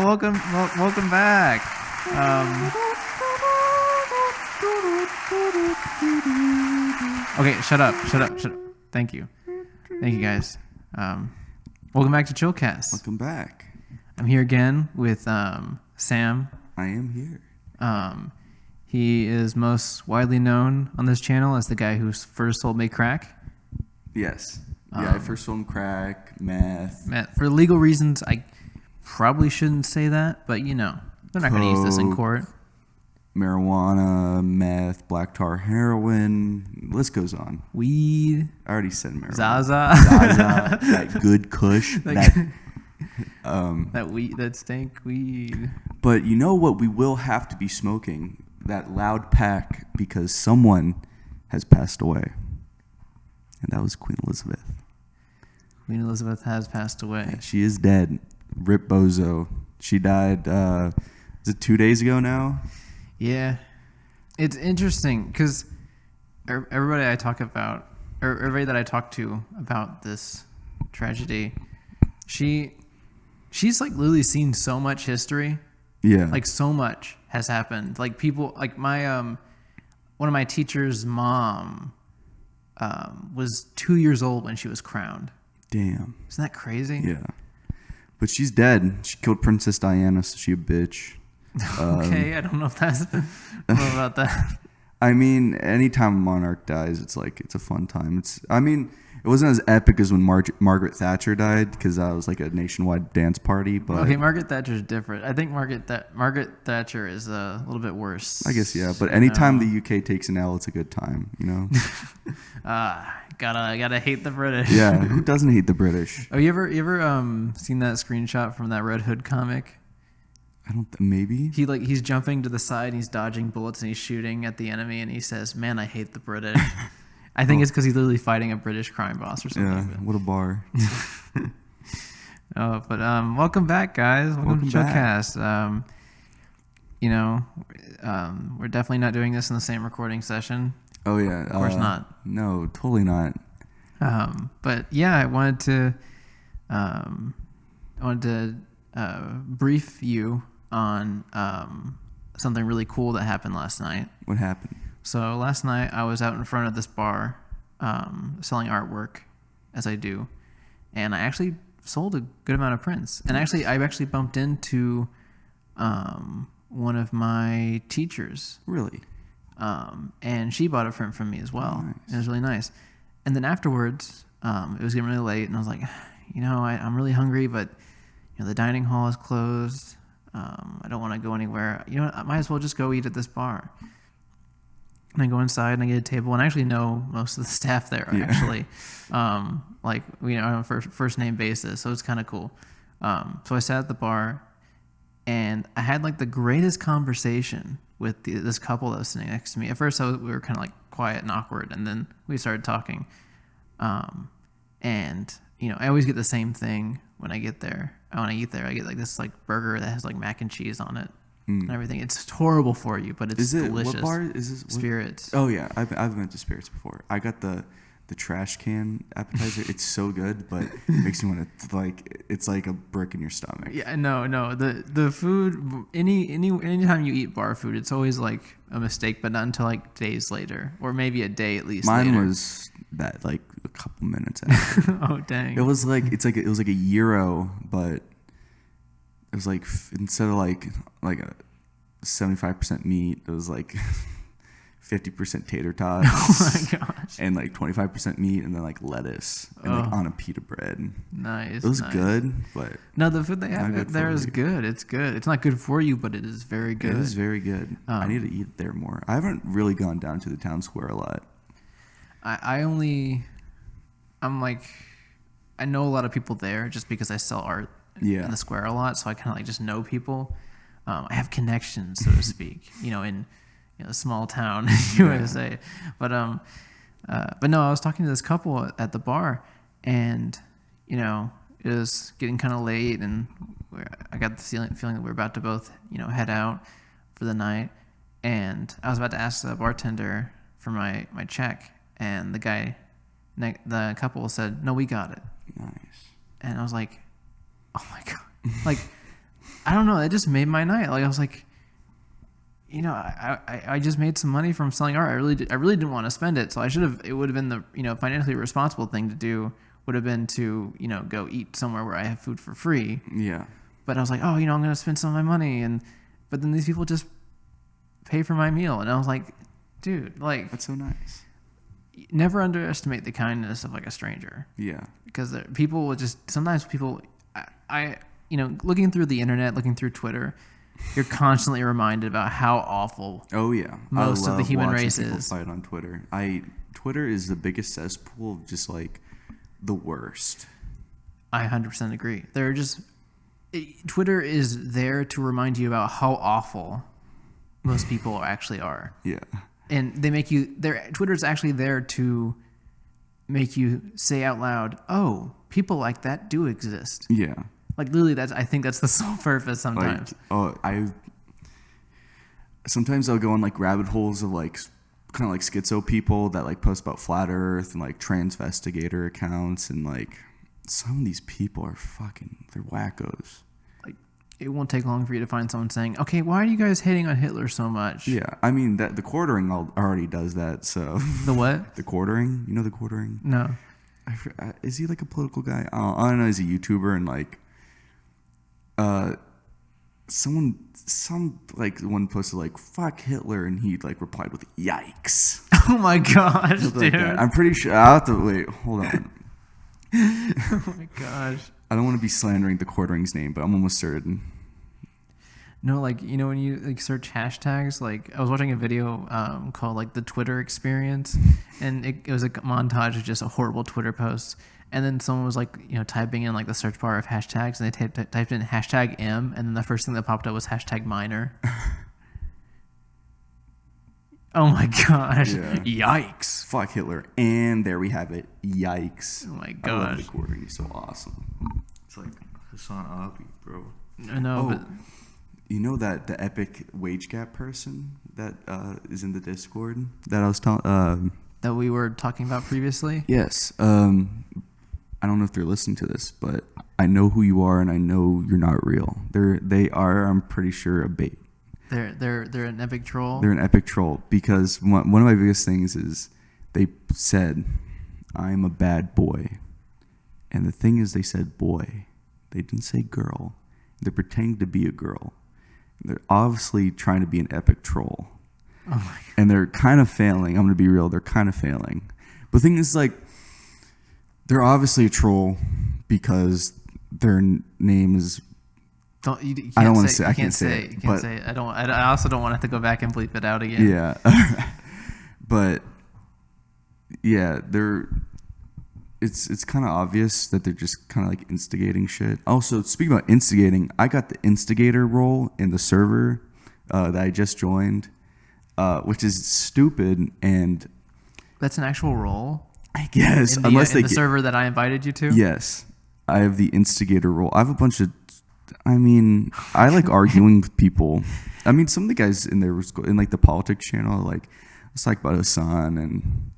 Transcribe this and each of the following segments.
welcome back. Okay, shut up. Thank you, guys. Welcome back to Chillcast. Welcome back. I'm here again with Sam. I am here. He is most widely known on this channel as the guy who first sold me crack. Yes. Yeah, I first sold him crack, meth. For legal reasons, I probably shouldn't say that, but you know, they're not going to use this in court. Marijuana, meth, black tar, heroin, list goes on. Weed. I already said marijuana. Zaza, that good kush. that stank weed. But you know what we will have to be smoking? That loud pack, because someone has passed away. And that was Queen Elizabeth. Queen Elizabeth has passed away. Yeah, she is dead. Rip Bozo. She died, is it 2 days ago now? Yeah. It's interesting because everybody that I talk to about this tragedy, she's like literally seen so much history. Yeah. Like so much has happened. Like people, like my, one of my teacher's mom was 2 years old when she was crowned. Damn. Isn't that crazy? Yeah. But she's dead. She killed Princess Diana, so she a bitch. Okay, I don't know if that's... I don't know about that. I mean, anytime a monarch dies, it's a fun time. It wasn't as epic as when Margaret Thatcher died, because that was like a nationwide dance party. But okay, Margaret Thatcher's different. I think Margaret Thatcher is a little bit worse. I guess, yeah. But anytime the UK takes an L, it's a good time, you know? Gotta hate the British. Yeah, who doesn't hate the British? Oh, you ever seen that screenshot from that Red Hood comic? Maybe he's jumping to the side and he's dodging bullets and he's shooting at the enemy and he says, "Man, I hate the British." I think it's because he's literally fighting a British crime boss or something. Yeah, what a bar. But welcome back, guys. Welcome to Chillcast. We're definitely not doing this in the same recording session. Oh yeah, of course not. No, totally not. But yeah, I wanted to brief you on something really cool that happened last night. What happened? So last night I was out in front of this bar selling artwork, as I do, and I actually sold a good amount of prints. And actually, I bumped into one of my teachers. Really? And she bought a print from me as well. Nice. It was really nice. And then afterwards, it was getting really late, and I was like, I'm really hungry, but the dining hall is closed. I don't want to go anywhere. I might as well just go eat at this bar. And I go inside and I get a table, and I actually know most of the staff there, actually. On a first name basis, so it's kind of cool. So I sat at the bar, and I had like the greatest conversation with this couple that was sitting next to me. At first, we were kind of like quiet and awkward, and then we started talking. And I always get the same thing when I get there. When I eat there, I get like this like burger that has like mac and cheese on it and everything. It's horrible for you, but it's delicious. What bar is this? Spirits. Oh yeah, I've been to Spirits before. I got the trash can appetizer. It's so good, but it makes me want to it's like a brick in your stomach. Yeah, no. The food, anytime you eat bar food, it's always like a mistake, but not until like days later, or maybe a day at least. Mine later. Was that like a couple minutes after. Oh dang! It was like it was like a gyro, but it was like instead of like a 75% meat, it was like 50% tater tots. Oh my gosh! And like 25% meat, and then like lettuce, and like on a pita bread. Nice. It was good, but no, the food they have there is good. It's good. It's not good for you, but it is very good. It is very good. I need to eat there more. I haven't really gone down to the town square a lot. I know a lot of people there just because I sell art in the square a lot, so I kind of like just know people. I have connections, so to speak, in a small town USA. But no, I was talking to this couple at the bar, and it was getting kind of late, and I got the feeling that we were about to both head out for the night, and I was about to ask the bartender for my check. And the couple said, "No, we got it." Nice. And I was like, "Oh my god!" Like, I don't know. It just made my night. Like I was like, I just made some money from selling art. I really didn't want to spend it, so I should have. It would have been the financially responsible thing to do. Would have been to go eat somewhere where I have food for free. Yeah. But I was like, I'm gonna spend some of my money, but then these people just pay for my meal, and I was like, dude, like That's so nice. never underestimate the kindness of like a stranger. Yeah. Because people will just sometimes people, looking through the internet, looking through Twitter. You're constantly reminded about how awful. Oh yeah, most of the human race is. Fight on Twitter. Twitter is the biggest cesspool of just like the worst. I 100% agree. Twitter is there to remind you about how awful most people actually are. Yeah. And they make you. Twitter's actually there to make you say out loud, "Oh, people like that do exist." Yeah. Like literally, I think that's the sole purpose sometimes. Sometimes I'll go on like rabbit holes of like kind of like schizo people that like post about flat Earth and like transvestigator accounts, and like some of these people are they're wackos. Like it won't take long for you to find someone saying, "Okay, why are you guys hating on Hitler so much?" Yeah, I mean that the quartering already does that. So the what? The quartering, the quartering? No. Is he like a political guy? I don't know. He's a YouTuber and like. One posted like "fuck Hitler" and he like replied with "yikes." Oh my gosh, dude! Like I'm pretty sure. I'll have to wait. Hold on. Oh my gosh! I don't want to be slandering the quartering's name, but I'm almost certain. No, like when you like search hashtags, like I was watching a video called like the Twitter experience, and it was a montage of just a horrible Twitter post. And then someone was like, typing in like the search bar of hashtags, and they typed in hashtag M, and then the first thing that popped up was hashtag minor. Oh my gosh! Yeah. Yikes! Fuck Hitler, and there we have it. Yikes! Oh my gosh! I love the quartering; it's so awesome. It's like Hassan Abi, bro. I know, but you know that the epic wage gap person that is in the Discord that I was talking that we were talking about previously. Yes. I don't know if they're listening to this, but I know who you are, and I know you're not real. They are. I'm pretty sure a bait. They're an epic troll. They're an epic troll because one of my biggest things is they said, "I'm a bad boy," and the thing is, they said boy. They didn't say girl. They're pretending to be a girl. They're obviously trying to be an epic troll. Oh my God. And they're kind of failing. I'm gonna be real. They're kind of failing. But the thing is, like, they're obviously a troll because their name is. I don't want to say. I can't say it. You can't say it. I also don't want to have to go back and bleep it out again. Yeah, but yeah, It's kind of obvious that they're just kind of like instigating shit. Also, speaking about instigating, I got the instigator role in the server that I just joined, which is stupid and. That's an actual role. I guess, in the server that I invited you to. Yes, I have the instigator role. I have a bunch of. I mean, I like arguing with people. I mean, some of the guys in there in like the politics channel, like let's talk about Hassan and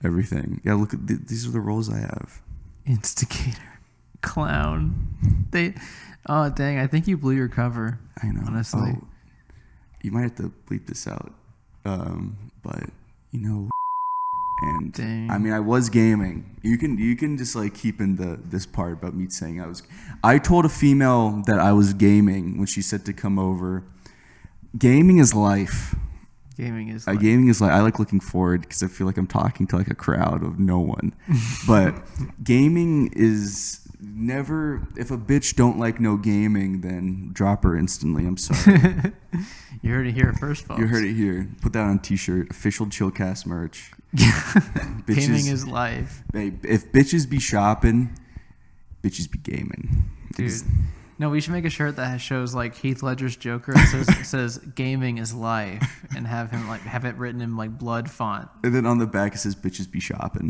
everything. Yeah, look at these are the roles I have. Instigator, clown. Oh dang! I think you blew your cover. I know. Honestly, you might have to bleep this out. But And dang. I mean, I was gaming. You can just like keep in this part about me saying I was. I told a female that I was gaming when she said to come over. Gaming is life. Gaming is life. Gaming is like I like looking forward because I feel like I'm talking to like a crowd of no one. But gaming is never. If a bitch don't like no gaming, then drop her instantly. I'm sorry. You heard it here first, folks. You heard it here. Put that on a t-shirt. Official Chillcast merch. Gaming is life. Hey, if bitches be shopping, bitches be gaming. Dude. No, we should make a shirt that shows like Heath Ledger's Joker. It says "Gaming is life" and have it written in like blood font. And then on the back it says "Bitches be shopping."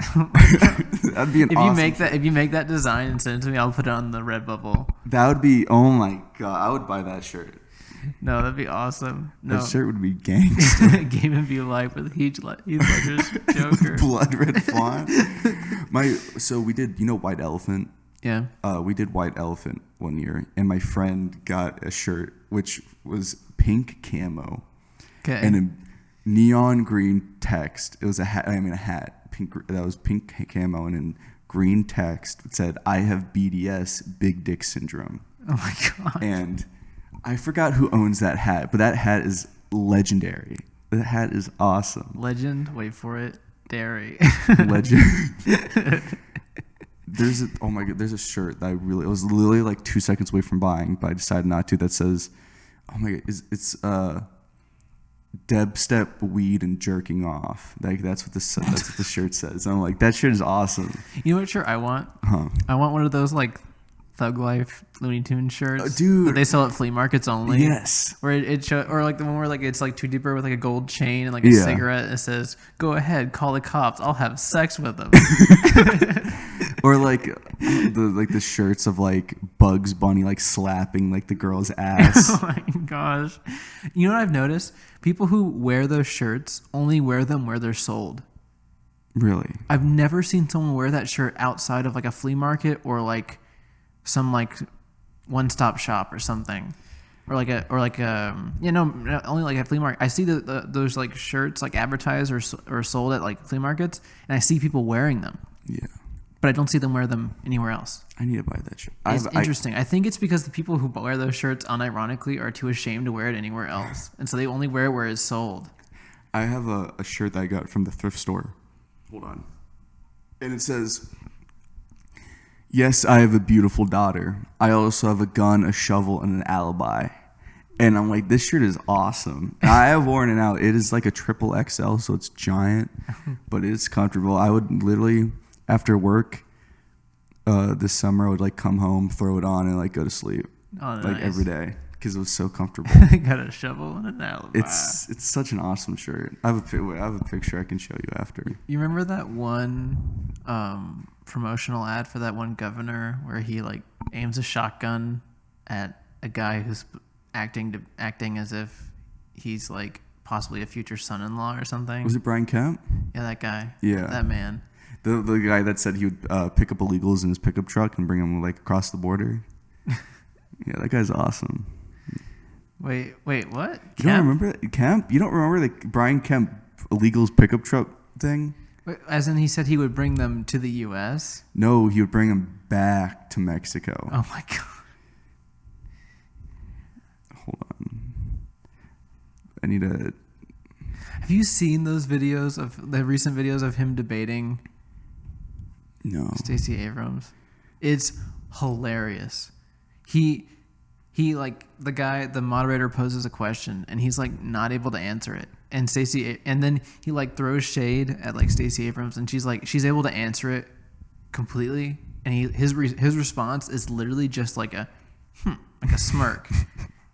That'd be an if awesome. If you make that design and send it to me, I'll put it on the Redbubble. That would be. Oh my god! I would buy that shirt. No, that'd be awesome. No. That shirt would be gangster. Gaming be life with Heath Ledger's Joker. Blood red font. So we did. White elephant. Yeah. We did White Elephant one year, and my friend got a shirt which was pink camo Okay. and a neon green text. It was a hat. I mean, a hat. That was pink camo and in green text. It said, "I have BDS, big dick syndrome." Oh my god. And I forgot who owns that hat, but that hat is legendary. That hat is awesome. Legend. Wait for it. Dairy. Legend. There's a shirt that it was literally like 2 seconds away from buying, but I decided not to. That says, oh my god, it's Deb Step weed and jerking off. Like that's what the shirt says. And I'm like, that shirt is awesome. You know what shirt I want? Huh. I want one of those like Thug Life Looney Tunes shirts, dude. that they sell at flea markets only. Yes. Where it show, or like the one where like it's like too deeper with like a gold chain and like a Yeah. cigarette. And it says, "Go ahead, call the cops. I'll have sex with them." Or like the shirts of like Bugs Bunny like slapping like the girl's ass. Oh my gosh! You know what I've noticed? People who wear those shirts only wear them where they're sold. Really? I've never seen someone wear that shirt outside of like a flea market or like some like one-stop shop or something, or like only like a flea market. I see those like shirts like advertised or sold at like flea markets, and I see people wearing them. Yeah. But I don't see them wear them anywhere else. I need to buy that shirt. It's interesting. I think it's because the people who wear those shirts unironically are too ashamed to wear it anywhere else, and so they only wear it where it's sold. I have a shirt that I got from the thrift store. Hold on. And it says, "Yes, I have a beautiful daughter. I also have a gun, a shovel, and an alibi." And I'm like, this shirt is awesome. And I have worn it out. It is like a triple XL, so it's giant, but it's comfortable. I would literally, after work this summer, I would like come home, throw it on, and like go to sleep. Oh, nice. Like every day because it was so comfortable. Got a shovel and an alibi. It's such an awesome shirt. I have a picture I can show you after. You remember that one promotional ad for that one governor where he like aims a shotgun at a guy who's acting as if he's like possibly a future son-in-law or something? Was it Brian Kemp? Yeah, that guy. Yeah. That man. The guy that said he would pick up illegals in his pickup truck and bring them like across the border. Yeah, that guy's awesome. Wait, what? You don't remember that? Kemp? You don't remember the Brian Kemp illegals pickup truck thing? Wait, as in he said he would bring them to the U.S.? No, he would bring them back to Mexico. Oh my god. Hold on. I need to... Have you seen those videos of the recent videos of him debating Stacey Abrams? It's hilarious. He like the moderator poses a question and he's like not able to answer it. And then he like throws shade at like Stacey Abrams and she's able to answer it completely. And his response is literally just like a smirk.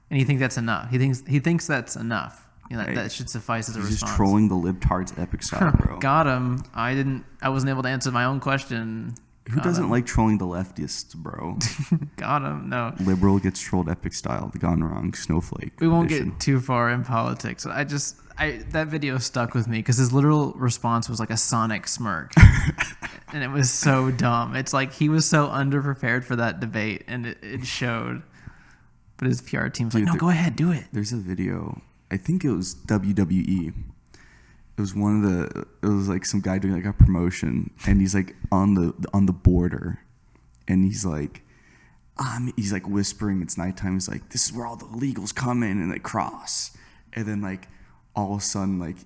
And he thinks that's enough. He thinks that's enough. You know, that should suffice as a response. Just trolling the libtards epic style, bro. Got him. I wasn't able to answer my own question. Who doesn't like trolling the leftists, bro? Got him. No. Liberal gets trolled epic style. Gone wrong. Snowflake. We won't get too far in politics. That video stuck with me because his literal response was like a sonic smirk. And it was so dumb. It's like he was so underprepared for that debate and it showed. But his PR team's like, no, go ahead, do it. There's a video. I think it was WWE. It was it was like some guy doing like a promotion and he's like on the border and he's like whispering, it's nighttime. He's like, this is where all the illegals come in and they cross. And then like all of a sudden like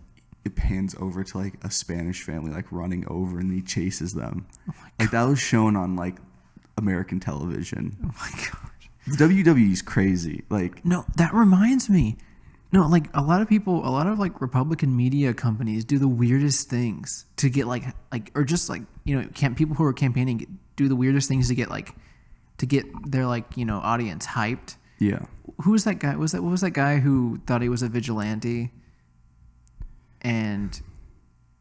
it pans over to like a Spanish family like running over and he chases them. Oh my God. Like that was shown on like American television. Oh my gosh. The WWE is crazy. Like, no, that reminds me. No, like a lot of like Republican media companies do the weirdest things to get or just like, you know, people who are campaigning do the weirdest things to get their like, you know, audience hyped. Yeah. Who was that guy? What was that guy who thought he was a vigilante? And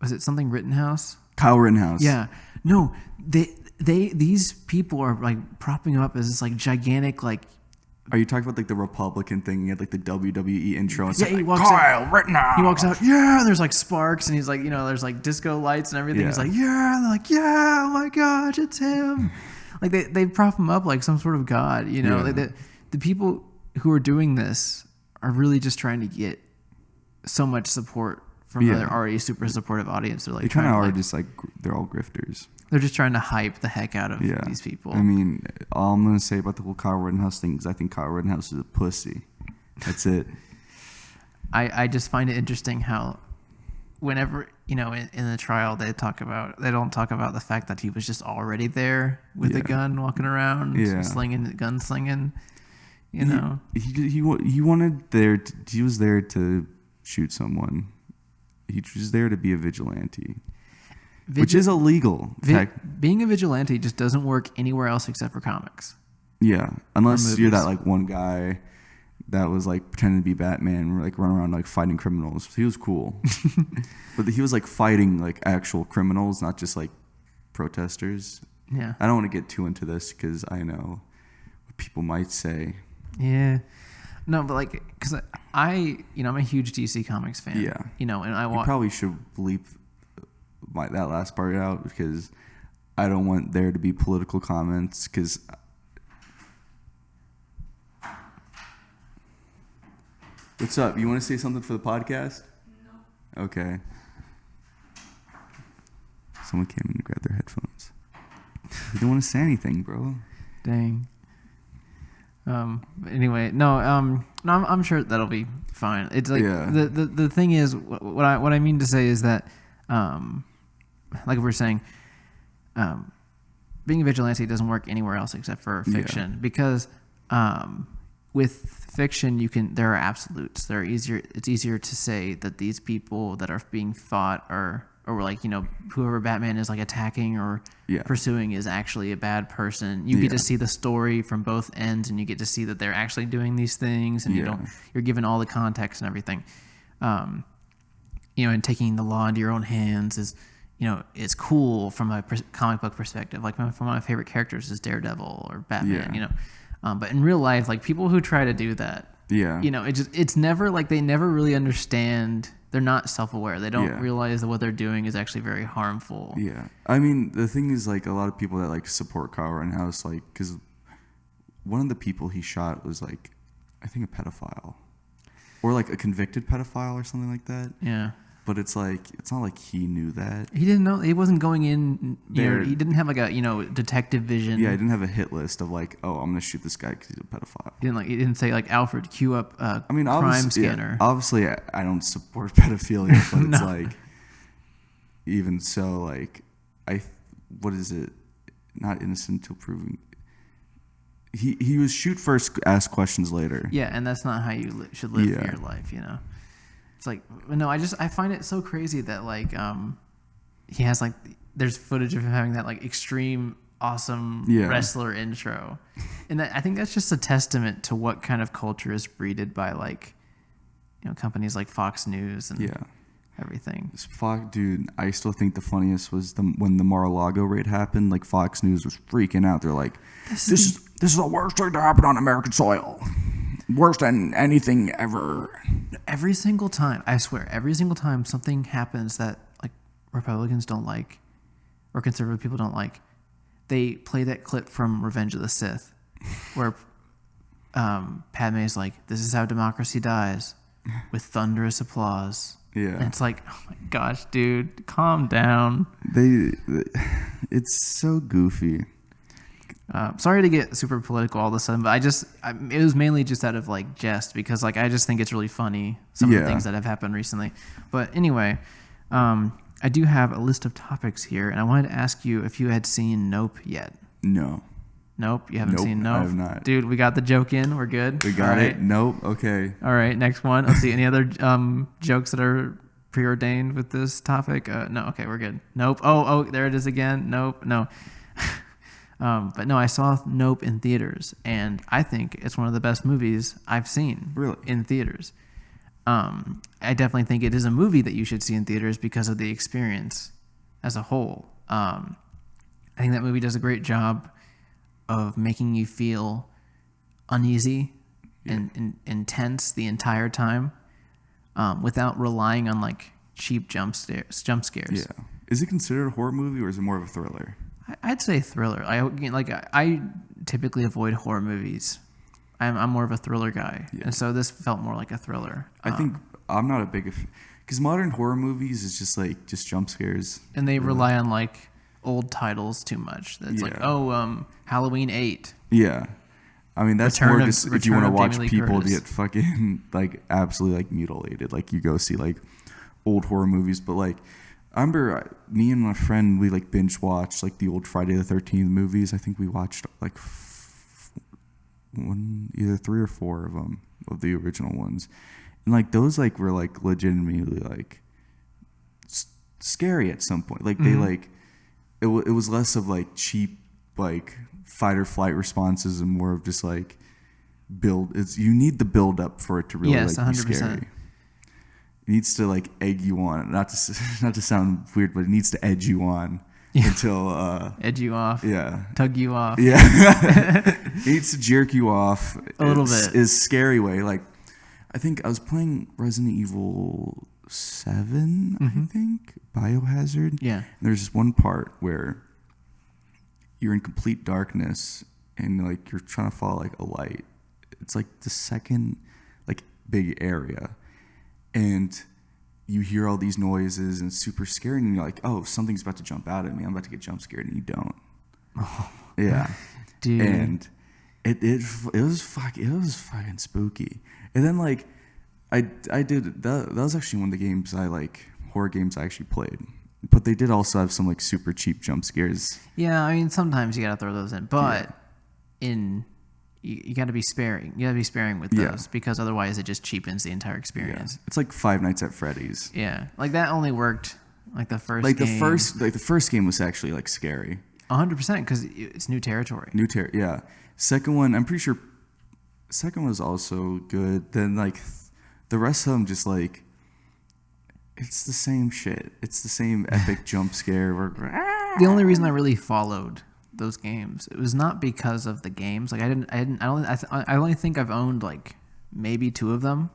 was it something Rittenhouse? Kyle Rittenhouse. Yeah. No, these people are like propping him up as this like gigantic like. Are you talking about like the Republican thing? He had like the WWE intro. And he walks Kyle Rittenhouse. He walks out, yeah, and there's like sparks, and he's like, you know, there's like disco lights and everything. Yeah. He's like, yeah, and they're like, yeah, oh my gosh, it's him. like they prop him up like some sort of god, you know. Yeah. Like the people who are doing this are really just trying to get so much support from Yeah. their already super supportive audience. They're like They kind of trying to, are like, just like they're all grifters. they're just trying to hype the heck out of Yeah. these people. I mean, all I'm gonna say about the whole Kyle Rittenhouse thing is I think Kyle Rittenhouse is a pussy. That's it. I just find it interesting how whenever, you know, in the trial they don't talk about the fact that he was just already there with a gun walking around, gunslinging, you know. He was there to shoot someone. He was there to be a vigilante, which is illegal. Being a vigilante just doesn't work anywhere else except for comics. Yeah, unless you're that like one guy that was like pretending to be Batman, like running around like fighting criminals. He was cool, but he was like fighting like actual criminals, not just like protesters. Yeah, I don't want to get too into this because I know what people might say. Yeah, no, but like, because I'm a huge DC Comics fan. Yeah, you know, and you probably should bleep that last part out because I don't want there to be political comments because. What's up? You want to say something for the podcast? No. Okay. Someone came in and grabbed their headphones. You don't want to say anything, bro. Dang. Anyway, no. I'm sure that'll be fine. It's like the thing is what I mean to say is that, like we were saying, being a vigilante doesn't work anywhere else except for fiction because, with fiction there are absolutes. It's easier to say that these people that are being fought or like, you know, whoever Batman is like attacking or pursuing is actually a bad person. You get to see the story from both ends and you get to see that they're actually doing these things and you're given all the context and everything. You know, and taking the law into your own hands is, you know, it's cool from a comic book perspective. Like one of my favorite characters is Daredevil or Batman, you know. But in real life, like people who try to do that, you know, it's never like they never really understand. They're not self-aware. They don't realize that what they're doing is actually very harmful. Yeah. I mean, the thing is, like, a lot of people that, like, support Kyle Rittenhouse, like, because one of the people he shot was, like, I think a pedophile. Or, like, a convicted pedophile or something like that. Yeah. But it's like, it's not like he knew that. He didn't know. He wasn't going in. He didn't have like a, you know, detective vision. Yeah, he didn't have a hit list of like, oh, I'm gonna shoot this guy because he's a pedophile. He didn't say like, Alfred, cue up crime scanner. Yeah, obviously, I don't support pedophilia, but it's like, even so, like, what is it? Not innocent until proven. He was shoot first, ask questions later. Yeah, and that's not how you should live your life, you know. It's like, no, I find it so crazy that like he has like there's footage of him having that like extreme awesome wrestler intro, and I think that's just a testament to what kind of culture is breeded by like, you know, companies like Fox News and everything. Dude, I still think the funniest was when the Mar-a-Lago raid happened. Like Fox News was freaking out. They're like, this is the worst thing to happen on American soil. Worse than anything ever. Every single time, I swear, every single time something happens that like Republicans don't like or conservative people don't like, they play that clip from Revenge of the Sith where Padme's like, this is how democracy dies, with thunderous applause. Yeah. And it's like, oh my gosh, dude, calm down. It's so goofy. Sorry to get super political all of a sudden, but it was mainly just out of like jest because like I just think it's really funny some of the things that have happened recently. But anyway, I do have a list of topics here, and I wanted to ask you if you had seen Nope yet. No. Nope, you haven't seen Nope. I have not. Dude, we got the joke in. We're good. We got it. Nope. Okay. All right, next one. Let's see any other jokes that are preordained with this topic. No. Okay, we're good. Nope. Oh, there it is again. Nope. No. But no, I saw Nope in theaters, and I think it's one of the best movies I've seen in theaters. I definitely think it is a movie that you should see in theaters because of the experience as a whole. I think that movie does a great job of making you feel uneasy and intense the entire time without relying on like cheap jump scares. Yeah. Is it considered a horror movie or is it more of a thriller? I'd say thriller. I typically avoid horror movies. I'm more of a thriller guy, and so this felt more like a thriller. I think I'm not a big, because modern horror movies is just jump scares, and they rely on like old titles too much. That's like Halloween 8. Yeah, I mean that's Return more of- just if Return you want to of watch Jamie Lee people Curtis. get fucking absolutely mutilated. Like you go see old horror movies, but I remember me and my friend we binge watched the old Friday the 13th movies. I think we watched either 3 or 4 of them, of the original ones, and those were legitimately scary at some point. They it was less of cheap fight or flight responses and more of just build. You need the build up for it to really Yes, be 100%. scary. It needs to egg you on, not to sound weird, but it needs to edge you on until Edge you off, yeah. tug you off. Yeah. It needs to jerk you off A little bit. Is scary way. I think I was playing Resident Evil 7, I think, Biohazard. Yeah. And there's this one part where you're in complete darkness and you're trying to follow a light. It's the second big area. And you hear all these noises and it's super scary and you're oh, something's about to jump out at me. I'm about to get jump scared, and you don't. Yeah. Dude. And it was fucking spooky. And then I did that was actually one of the games horror games I actually played. But they did also have some super cheap jump scares. Yeah, I mean sometimes you gotta throw those in, but you gotta be sparing. You gotta be sparing with those because otherwise it just cheapens the entire experience. It's like Five Nights at Freddy's. Yeah, that only worked the first game. The first game was actually scary. 100% because it's new territory. Yeah. Second one, I'm pretty sure. Second one was also good. Then the rest of them just it's the same shit. It's the same epic jump scare. The only reason I really followed those games, it was not because of the games. I only think I've owned maybe 2 of them.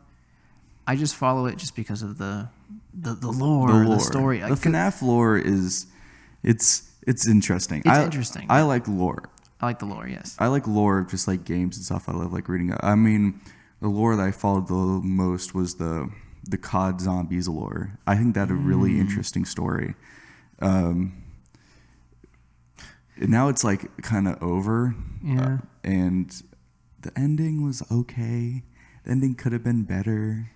I just follow it just because of the lore, the story. The FNAF lore is it's interesting. It's interesting. I like lore. I like the lore, yes. I like lore of just games and stuff. I love reading it. I mean, the lore that I followed the most was the COD Zombies lore. I think that a really interesting story. Now it's kind of over. Yeah. And the ending was okay. The ending could have been better.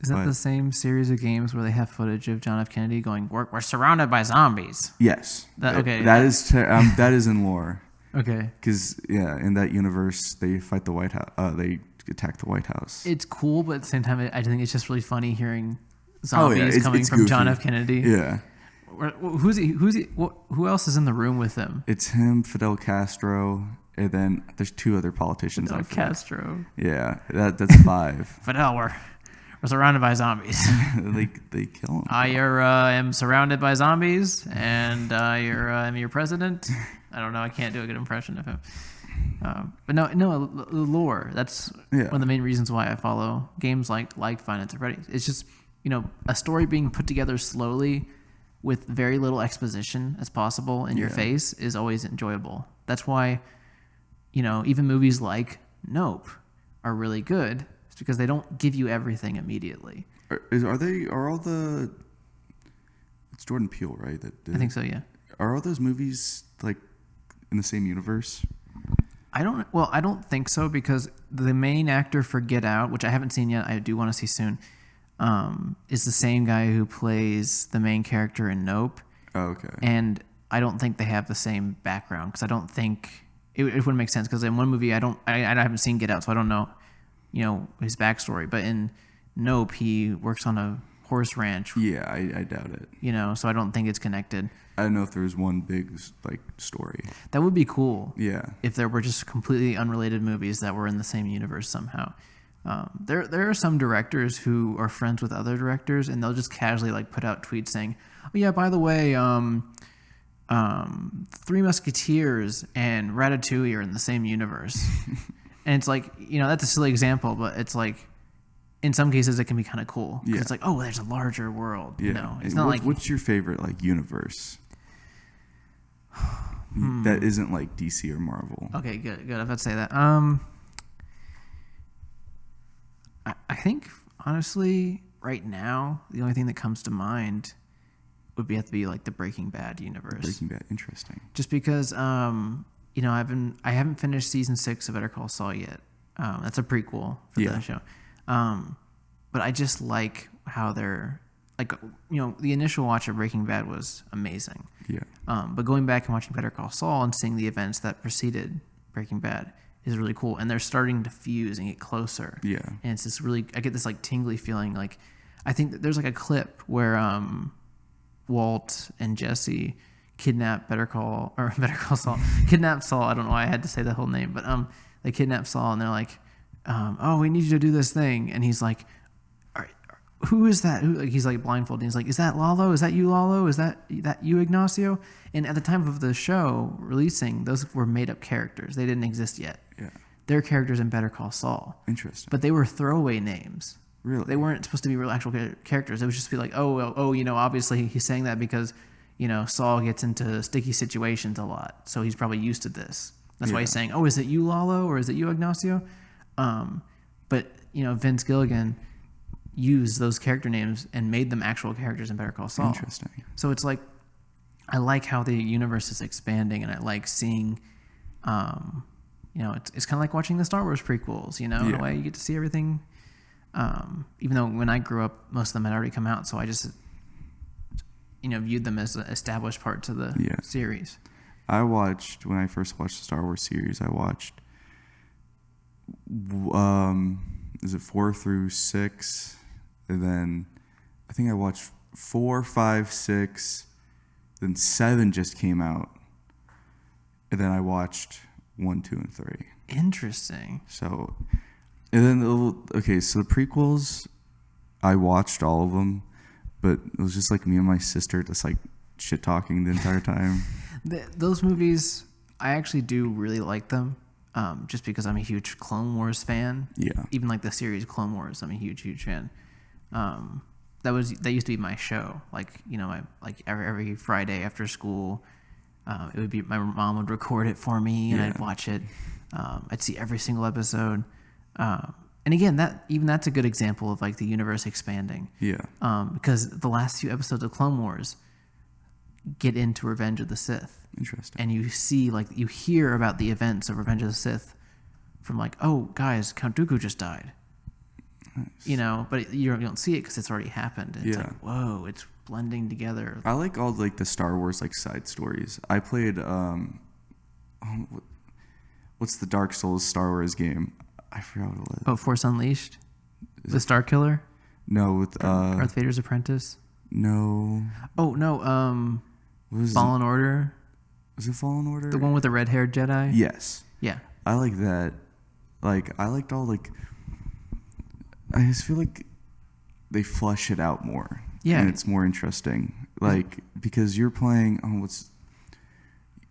Is that the same series of games where they have footage of John F. Kennedy going, we're surrounded by zombies? Yes. Okay. That is in lore. Okay. Because in that universe they fight the White House. They attack the White House. It's cool, but at the same time, I think it's just really funny hearing zombies coming it's from goofy. John F. Kennedy. Yeah. Who's he? Who else is in the room with him? It's him, Fidel Castro, and then there's 2 other politicians. Fidel Castro. Yeah, that's 5. Fidel, we're surrounded by zombies. they kill him. I am surrounded by zombies, and I'm your president. I don't know. I can't do a good impression of him. But no, the lore. That's one of the main reasons why I follow games like Five Nights at Freddy's. It's just a story being put together slowly with very little exposition as possible in your face is always enjoyable. That's why even movies like Nope are really good. It's because they don't give you everything immediately. Are all the? It's Jordan Peele, right? I think so. Yeah. Are all those movies in the same universe? I don't think so because the main actor for Get Out, which I haven't seen yet, I do want to see soon, is the same guy who plays the main character in Nope. Oh, okay. And I don't think they have the same background because I don't think it wouldn't make sense because in one movie I haven't seen Get Out, so I don't know, his backstory. But in Nope, he works on a horse ranch. Yeah, I doubt it. So I don't think it's connected. I don't know if there's one big story. That would be cool. Yeah. If there were just completely unrelated movies that were in the same universe somehow. There are some directors who are friends with other directors, and they'll just casually put out tweets saying, "Oh yeah, by the way, Three Musketeers and Ratatouille are in the same universe." And it's that's a silly example, but it's in some cases it can be kind of cool. Yeah. It's oh, there's a larger world. Yeah. It's not what's your favorite universe? that isn't like DC or Marvel. Okay, good. I was about to say that. I think honestly, right now, the only thing that comes to mind would have to be like the Breaking Bad universe. Breaking Bad, interesting. Just because, I haven't finished season 6 of Better Call Saul yet. That's a prequel for the show. But I just like how they're like, the initial watch of Breaking Bad was amazing. Yeah. But going back and watching Better Call Saul and seeing the events that preceded Breaking Bad is really cool. And they're starting to fuse and get closer. Yeah. And it's this really, I get this like tingly feeling. Like, I think that there's like a clip where Walt and Jesse kidnap kidnap Saul. I don't know why I had to say the whole name, but they kidnap Saul and they're like, we need you to do this thing. And he's like, who is that? He's like blindfolded. He's like, is that Lalo? Is that you, Lalo? Is that you, Ignacio? And at the time of the show releasing, those were made up characters. They didn't exist yet. Yeah. They're characters in Better Call Saul. Interesting. But they were throwaway names. Really? They weren't supposed to be real actual characters. It would just be like, obviously he's saying that because, Saul gets into sticky situations a lot. So he's probably used to this. That's why he's saying, is it you, Lalo? Or is it you, Ignacio? But Vince Gilligan used those character names and made them actual characters in Better Call Saul. Interesting. So it's like, I like how the universe is expanding, and I like seeing, it's kind of like watching the Star Wars prequels, in a way you get to see everything. Even though when I grew up, most of them had already come out, so I just, viewed them as an established part to the series. When I first watched the Star Wars series, I watched, is it 4 through 6? And then I think I watched 4, 5, 6, then 7 just came out. And then I watched 1, 2, and 3. Interesting. So, and then, so the prequels, I watched all of them, but it was just like me and my sister just like shit talking the entire time. Those movies, I actually do really like them. Just because I'm a huge Clone Wars fan. Yeah. Even like the series Clone Wars, I'm a huge fan. That used to be my show. Like, every Friday after school, it would be, my mom would record it for me and I'd watch it. I'd see every single episode. And again, that's a good example of like the universe expanding. Yeah. Because the last few episodes of Clone Wars get into Revenge of the Sith. Interesting. And you hear about the events of Revenge of the Sith from like, oh, guys, Count Dooku just died. Nice. But you don't see it because it's already happened. And it's like, whoa, it's blending together. I like all like the Star Wars like side stories. I played, what's the Dark Souls Star Wars game? I forgot what it was. Oh, Force Unleashed? The Star Killer? No, with Darth Vader's apprentice? No. Oh, no, Fallen Order? Was it Fallen Order? The one with the red-haired Jedi? Yes. Yeah. I like that. Like, I liked all, like... I just feel like they flesh it out more. Yeah. And it's more interesting. Like, because you're playing...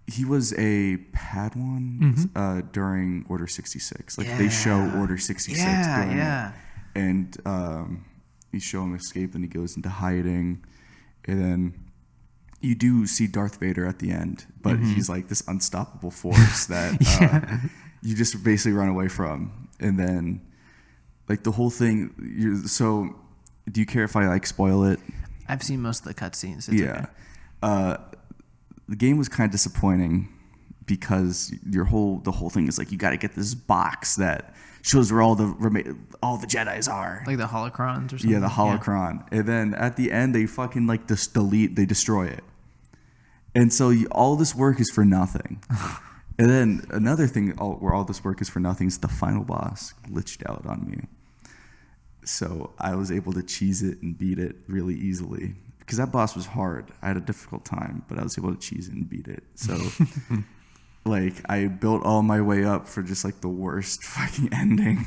He was a Padawan during Order 66. Like, they show Order 66 doing it. And you show him escape, and he goes into hiding. And then... You do see Darth Vader at the end, but he's like this unstoppable force that you just basically run away from. And then, like the whole thing. So, do you care if I like spoil it? I've seen most of the cutscenes. Yeah, okay. The game was kind of disappointing because the whole thing is like you got to get this box that shows where all the Jedis are, like the holocrons or something. Yeah, the holocron, and then at the end they fucking like just they destroy it, and so all this work is for nothing. And then another thing where all this work is for nothing is the final boss glitched out on me, so I was able to cheese it and beat it really easily because that boss was hard. I had a difficult time, but I was able to cheese it and beat it. So. Like, I built all my way up for just, like, the worst fucking ending.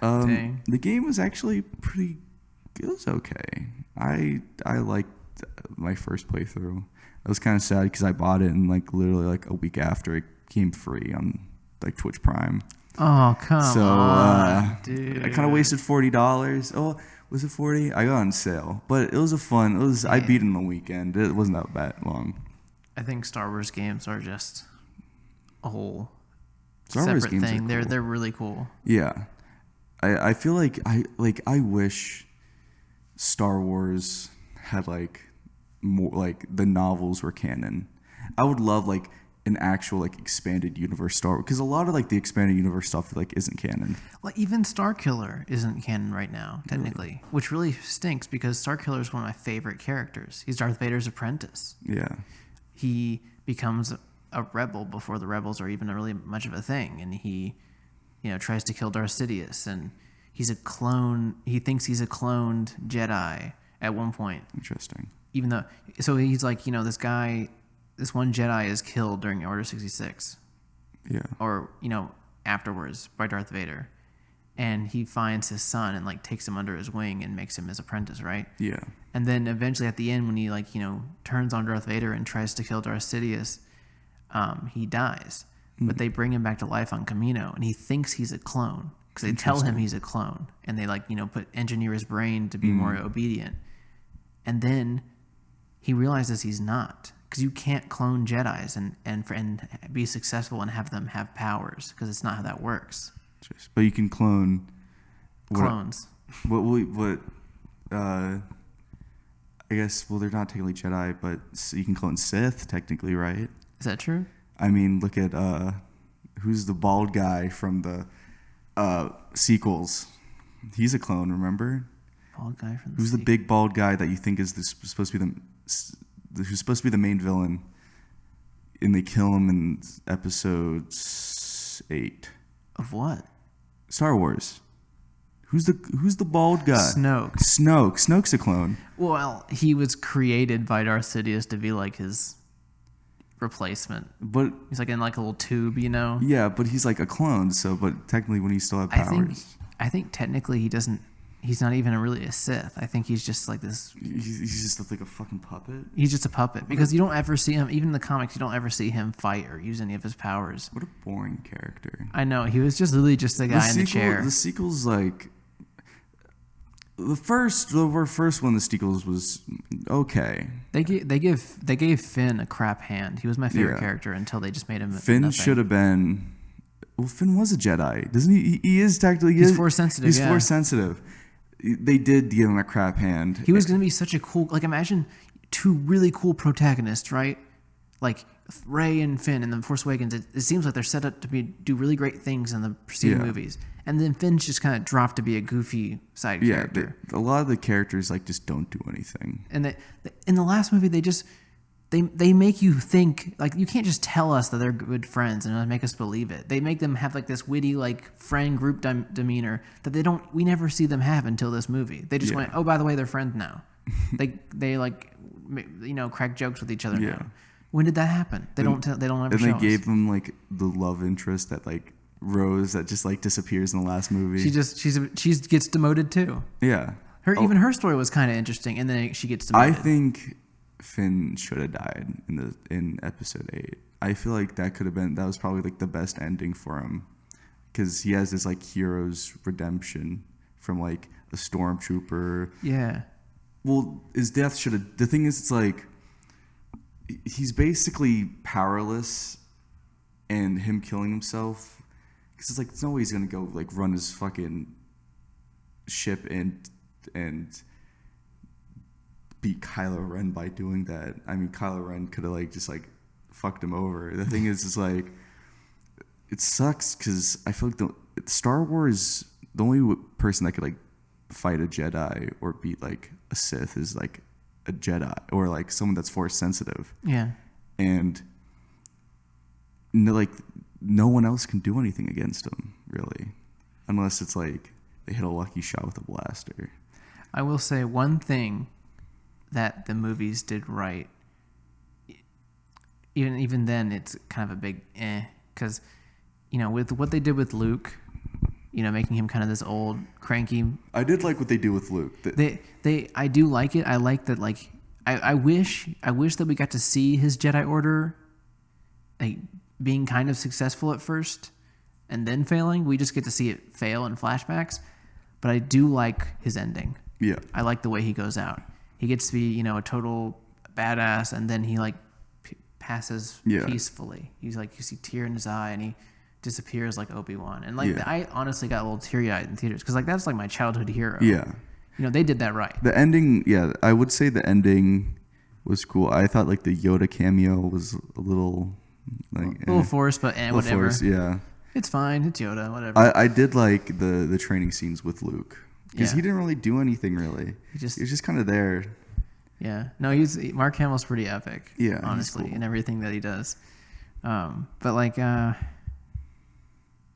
The game was actually pretty... It was okay. I liked my first playthrough. I was kind of sad because I bought it and, like, literally, like, a week after it came free on, like, Twitch Prime. Oh, come on, dude. I kind of wasted $40. Oh, was it 40? I got on sale. But it was I beat it in the weekend. It wasn't that bad long. I think Star Wars games are just a whole Star Wars separate games thing. are cool. They're really cool. Yeah. I feel like I wish Star Wars had like more like the novels were canon. I would love like an actual like expanded universe Star Wars, because a lot of like the expanded universe stuff like isn't canon. Well, even Starkiller isn't canon right now, technically, which really stinks because Starkiller is one of my favorite characters. He's Darth Vader's apprentice. Yeah. He becomes a rebel before the rebels are even really much of a thing, and he, tries to kill Darth Sidious, and he's a clone. He thinks he's a cloned Jedi at one point. Interesting. Even though, so he's like, this one Jedi is killed during Order 66. Yeah. Or, afterwards by Darth Vader. And he finds his son and, like, takes him under his wing and makes him his apprentice, right? Yeah. And then eventually at the end when he, turns on Darth Vader and tries to kill Darth Sidious, he dies. But they bring him back to life on Kamino, and he thinks he's a clone. Because they tell him he's a clone. And they, engineer his brain to be more obedient. And then he realizes he's not. Because you can't clone Jedis and be successful and have them have powers, because it's not how that works. But you can clone Clones. What? I guess. Well, they're not technically Jedi, but you can clone Sith technically, right? Is that true? I mean, look at who's the bald guy from the sequels? He's a clone. Remember? Bald guy from Who's the big bald guy that you think is supposed to be who's supposed to be the main villain, and they kill him in episode 8 of what? Star Wars. Who's the bald guy? Snoke's a clone. Well, he was created by Darth Sidious to be like his replacement. But he's like in like a little tube, Yeah, but he's like a clone. So, but technically, when he still have powers, I think technically he doesn't. He's not even really a Sith. I think he's just like this. He's just like a fucking puppet. He's just a puppet because you don't ever see him. Even in the comics, you don't ever see him fight or use any of his powers. What a boring character. I know. He was just literally just the guy in the chair. The sequels, like the first one, the sequels was okay. They gave Finn a crap hand. He was my favorite character until they just made him. Finn should have been. Well, Finn was a Jedi, doesn't he? He is technically. He's force sensitive. He's force sensitive. They did give him a crap hand. He was going to be such a cool... Like, imagine two really cool protagonists, right? Like, Rey and Finn in The Force Awakens. It seems like they're set up to do really great things in the preceding movies. And then Finn's just kind of dropped to be a goofy side character. A lot of the characters, like, just don't do anything. And in the last movie, they just... They make you think, like, you can't just tell us that they're good friends and make us believe it. They make them have like this witty, like, friend group demeanor that we never see them have until this movie. They just went, oh, by the way, they're friends now. they like, crack jokes with each other now. When did that happen? They don't ever show us. And they gave them like the love interest that like Rose that just like disappears in the last movie. She gets demoted too. Yeah. Even her story was kind of interesting, and then she gets demoted. I think Finn should have died in episode 8. I feel like that was probably like the best ending for him, because he has this like hero's redemption from like a stormtrooper. Yeah. Well, his death should have. The thing is, it's like he's basically powerless, and him killing himself, because it's like there's no way he's gonna go like run his fucking ship and beat Kylo Ren by doing that. I mean, Kylo Ren could have like just like fucked him over. The thing is like it sucks because I feel like Star Wars, the only person that could like fight a Jedi or beat like a Sith is like a Jedi or like someone that's force sensitive. Yeah. And no one else can do anything against him really, unless it's like they hit a lucky shot with a blaster. I will say one thing that the movies did right. Even then, it's kind of a big because with what they did with Luke, making him kind of this old cranky. I did like what they do with Luke. I do like it. I like that. Like I wish that we got to see his Jedi Order, like being kind of successful at first, and then failing. We just get to see it fail in flashbacks. But I do like his ending. Yeah, I like the way he goes out. He gets to be, a total badass, and then he passes Yeah. peacefully. He's like, you see tear in his eye, and he disappears like Obi-Wan. And like, Yeah. I honestly got a little teary-eyed in theaters because like that's like my childhood hero. Yeah. You know, they did that right. The ending, yeah, I would say the ending was cool. I thought like the Yoda cameo was a little like A little forced, but little whatever. forced, yeah. It's fine. It's Yoda. Whatever. I did like the training scenes with Luke because Yeah. he didn't really do anything really. He was just kind of there. Yeah. No, Mark Hamill's pretty epic. Yeah, he's honestly, cool. in everything that he does. But like,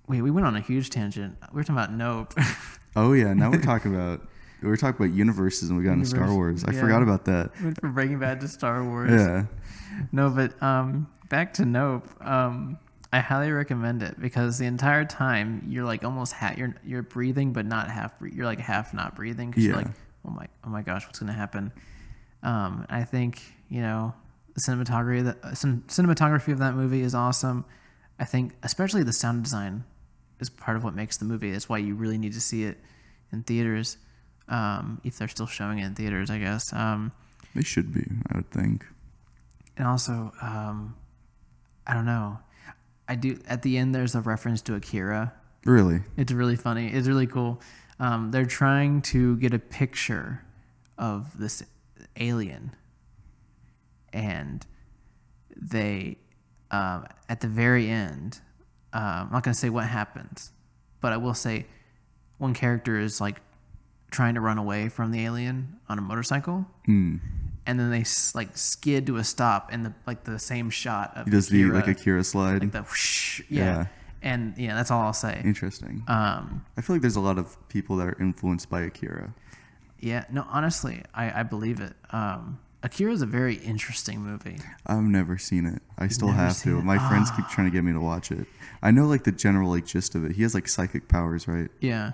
wait, we went on a huge tangent. We were talking about Nope. Oh yeah, now we're talking about universes and we got into Star Wars. I Yeah. forgot about that. Went from Breaking Bad to Star Wars. Yeah. No, but back to Nope. I highly recommend it because the entire time you're like almost you're breathing but not half. You're like half not breathing because you're Yeah. like, oh my gosh, what's gonna happen? I think the cinematography of that movie is awesome. I think especially the sound design is part of what makes the movie. That's why you really need to see it in theaters, if they're still showing it in theaters, I guess. They should be, I would think. And also, I don't know. At the end, there's a reference to Akira. Really? It's really funny. It's really cool. They're trying to get a picture of this alien, and they, at the very end, I'm not going to say what happens, but I will say one character is like trying to run away from the alien on a motorcycle. And then they like skid to a stop, and the same shot of He does Akira, the Akira slide. like the whoosh, yeah. And that's all I'll say. Interesting. I feel like there's a lot of people that are influenced by Akira. Yeah, no, honestly, I believe it. Akira is a very interesting movie. I've never seen it. I still Never have seen to. it? My friends keep trying to get me to watch it. I know like the general like gist of it. He has like psychic powers, right? Yeah,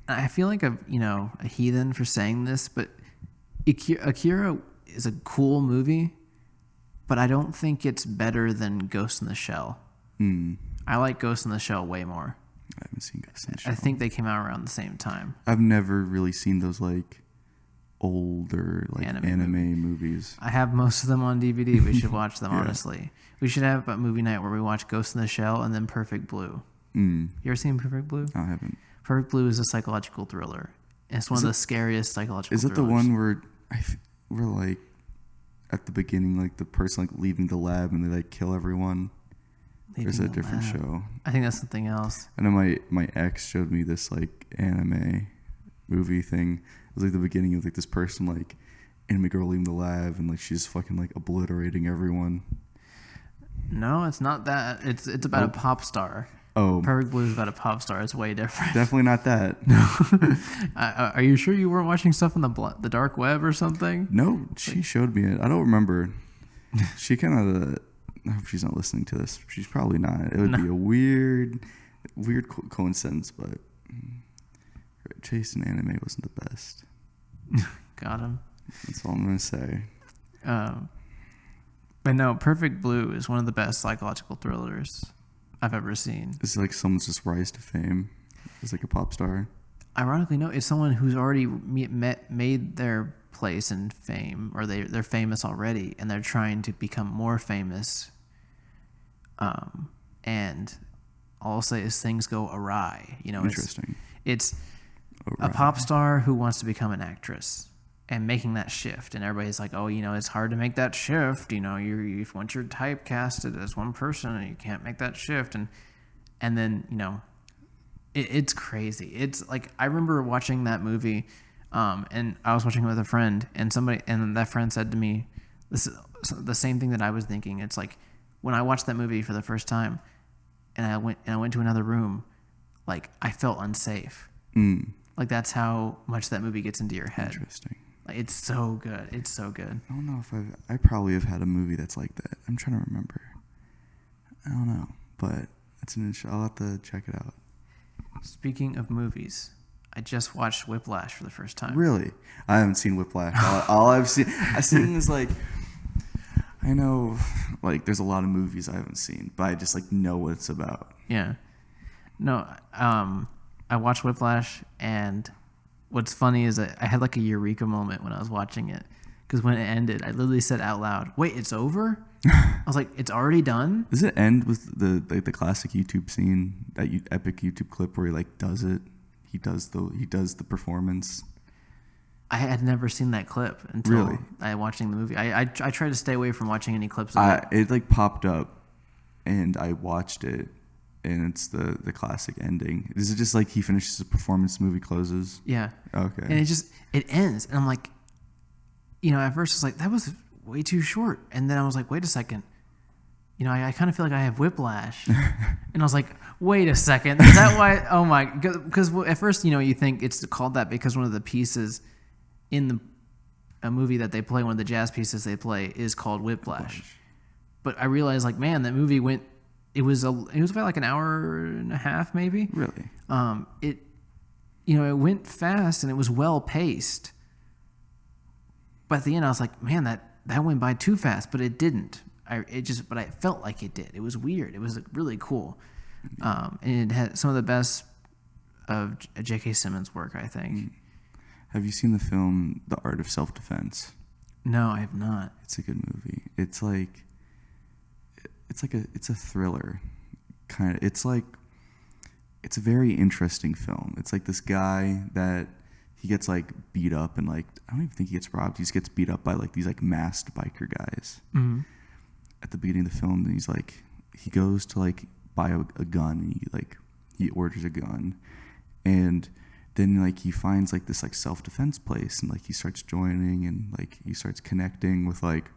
I feel like a heathen for saying this, but Akira is a cool movie, but I don't think it's better than Ghost in the Shell. I like Ghost in the Shell way more. I haven't seen Ghost in the Shell. I think they came out around the same time. I've never really seen those like older like anime movies. I have most of them on DVD. We should watch them, Yeah. honestly. We should have a movie night where we watch Ghost in the Shell and then Perfect Blue. You ever seen Perfect Blue? I haven't. Perfect Blue is a psychological thriller. It's one of the scariest psychological Is it thrillers. the one where we're like at the beginning, like the person like leaving the lab and they like kill everyone? Or is it a different show? I think that's something else. I know my ex showed me this like anime movie thing. It was like the beginning of like this person like anime girl leaving the lab and like she's fucking like obliterating everyone. No, it's not that. It's about a pop star. Oh, Perfect Blue is about a pop star. It's way different. definitely not that. Are you sure you weren't watching stuff on the dark web or something? No, she showed me it. I don't remember. She kind of. I hope she's not listening to this. She's probably not. It would be a weird coincidence, but Chase in anime wasn't the best. Got him. That's all I'm gonna say. But no, Perfect Blue is one of the best psychological thrillers I've ever seen. It's like someone's just rise to fame as like a pop star. Ironically, no, it's someone who's already made their place in fame, or they're famous already, and they're trying to become more famous. And all I'll say is things go awry. Interesting. It's a pop star who wants to become an actress and making that shift, and everybody's like, oh, it's hard to make that shift. Once you're typecasted as one person, and you can't make that shift, and then it's crazy. It's like I remember watching that movie, and I was watching it with a friend, and that friend said to me, "This is the same thing that I was thinking." It's like when I watched that movie for the first time, and I went to another room, like I felt unsafe. Like that's how much that movie gets into your head. Interesting. Like, it's so good. It's so good. I don't know if I probably have had a movie that's like that. I'm trying to remember. I don't know, but I'll have to check it out. Speaking of movies, I just watched Whiplash for the first time. Really? I haven't seen Whiplash. All I've seen is like, I know, like there's a lot of movies I haven't seen, but I just like know what it's about. Yeah. No, I watched Whiplash, and what's funny is that I had like a eureka moment when I was watching it, because when it ended, I literally said out loud, "Wait, it's over." I was like, "It's already done." Does it end with the classic YouTube scene, that epic YouTube clip where he like does it? He does the performance. I had never seen that clip until Really? I watching the movie. I try to stay away from watching any clips of it. It like popped up, and I watched it, and it's the classic ending. Is it just like he finishes the performance, the movie closes? Yeah. Okay. And it ends, and I'm like, at first it's like that was way too short, and then I was like, wait a second. I kind of feel like I have whiplash, and I was like, wait a second, is that why? Oh my, because at first you think it's called that because one of the pieces in a movie that they play, one of the jazz pieces they play is called Whiplash. But I realized, like, man, that movie it was about like an hour and a half, maybe. Really? It went fast and it was well paced. But at the end, I was like, man, that went by too fast, but it didn't. But I felt like it did. It was weird. It was really cool. And it had some of the best of J.K. Simmons' work, I think. Have you seen the film The Art of Self-Defense? No, I have not. It's a good movie. It's a thriller kind of. It's a very interesting film. It's like this guy that he gets like beat up, and like I don't even think he gets robbed. He just gets beat up by like these like masked biker guys. Mm-hmm. At the beginning of the film, and he goes to like buy a gun, and he orders a gun, and then like he finds like this like self-defense place, and like he starts joining, and like he starts connecting with like